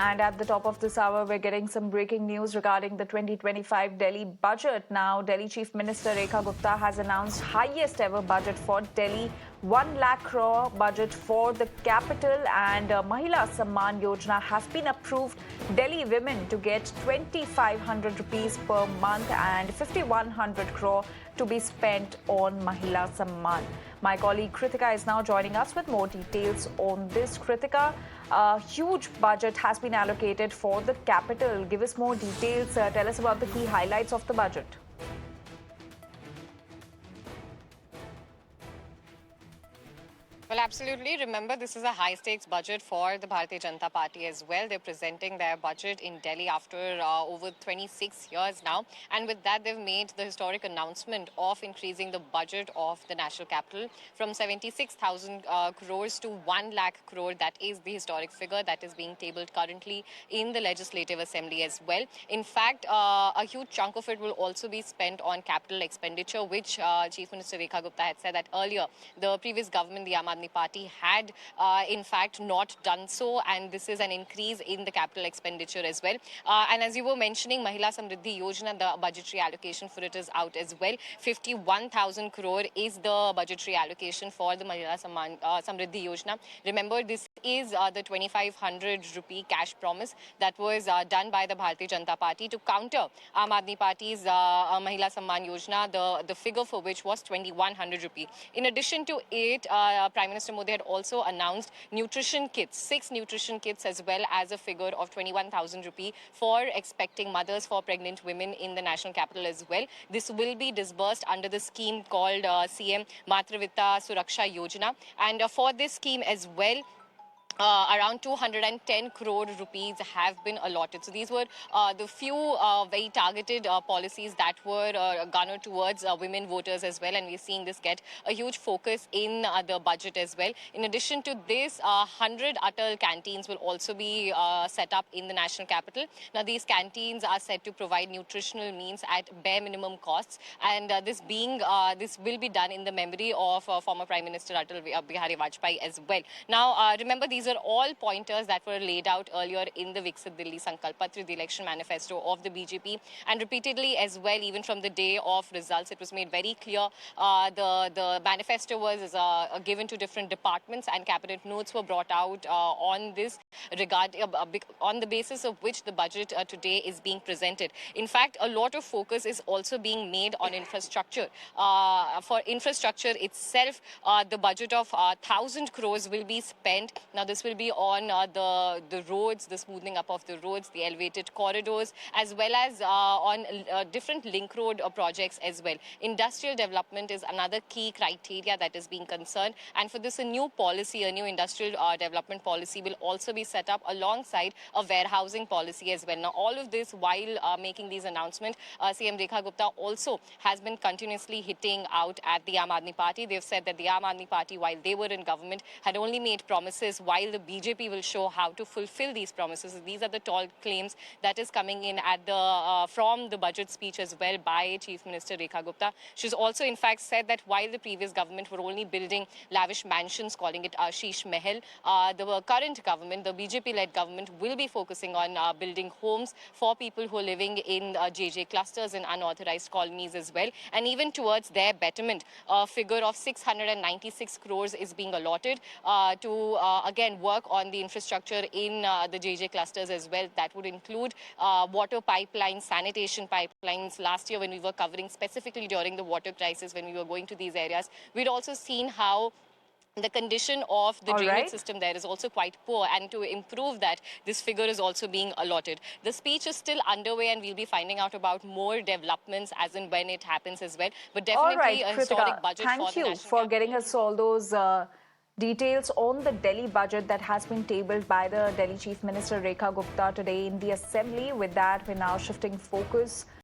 And at the top of this hour, we're getting some breaking news regarding the 2025 Delhi budget. Now, Delhi Chief Minister Rekha Gupta has announced highest ever budget for Delhi, 1 lakh crore budget for the capital, and Mahila Samman Yojana has been approved. Delhi women to get 2,500 rupees per month and 5,100 crore to be spent on Mahila Samman. My colleague Kritika is now joining us with more details on this. Kritika, a huge budget has been allocated for the capital. Give us more details. Tell us about the key highlights of the budget. Well, absolutely. Remember, this is a high-stakes budget for the Bharatiya Janata Party as well. They're presenting their budget in Delhi after over 26 years now. And with that, they've made the historic announcement of increasing the budget of the national capital from 76,000 crores to 1 lakh crore. That is the historic figure that is being tabled currently in the Legislative Assembly as well. In fact, a huge chunk of it will also be spent on capital expenditure, which Chief Minister Rekha Gupta had said that earlier the previous government, the Aam Aadmi Party, had in fact not done so, and this is an increase in the capital expenditure as well. And as you were mentioning, Mahila Samriddhi Yojana, the budgetary allocation for it is out as well. 51,000 crore is the budgetary allocation for the Mahila Samriddhi Yojana. Remember, this is the 2,500 rupee cash promise that was done by the Bharatiya Janata Party to counter Aam Aadmi Party's Mahila Samman Yojana, the figure for which was 2,100 rupee. In addition to it, Prime Minister Modi had also announced nutrition kits, 6 nutrition kits, as well as a figure of 21,000 rupee for expecting mothers, for pregnant women in the national capital as well. This will be disbursed under the scheme called CM Matravita Suraksha Yojana. And for this scheme as well, around 210 crore rupees have been allotted. So these were the few very targeted policies that were garnered towards women voters as well. And we're seeing this get a huge focus in the budget as well. In addition to this, 100 Atal canteens will also be set up in the national capital. Now, these canteens are said to provide nutritional means at bare minimum costs. And this will be done in the memory of former Prime Minister Atal Bihari Vajpayee as well. Now, remember, these are all pointers that were laid out earlier in the Viksit Delhi Sankalp Patra, the election manifesto of the BJP, and repeatedly as well, even from the day of results, it was made very clear. The manifesto was given to different departments, and cabinet notes were brought out on this regard, on the basis of which the budget today is being presented. In fact, a lot of focus is also being made on infrastructure. For infrastructure itself, the budget of 1,000 crores will be spent. Now, this will be on the roads, the smoothing up of the roads, the elevated corridors, as well as on different link road projects as well. Industrial development is another key criteria that is being concerned. And for this, a new policy, a new industrial development policy will also be set up alongside a warehousing policy as well. Now, all of this while making these announcements, CM Rekha Gupta also has been continuously hitting out at the Aam Aadmi Party. They've said that the Aam Aadmi Party, while they were in government, had only made promises, while the BJP will show how to fulfill these promises. These are the tall claims that is coming in at from the budget speech as well by Chief Minister Rekha Gupta. She's also, in fact, said that while the previous government were only building lavish mansions, calling it Ashish Mahal, the current government, the BJP-led government, will be focusing on building homes for people who are living in JJ clusters and unauthorized colonies as well. And even towards their betterment, a figure of 696 crores is being allotted to again work on the infrastructure in the JJ clusters as well. That would include water pipelines, sanitation pipelines. Last year, when we were covering specifically during the water crisis, when we were going to these areas, we'd also seen how the condition of the drainage system there is also quite poor, and to improve that, this figure is also being allotted. The speech is still underway, and we'll be finding out about more developments as and when it happens as well. But definitely a historic budget for the national Thank you for getting us all those details on the Delhi budget that has been tabled by the Delhi Chief Minister Rekha Gupta today in the Assembly. With that, we're now shifting focus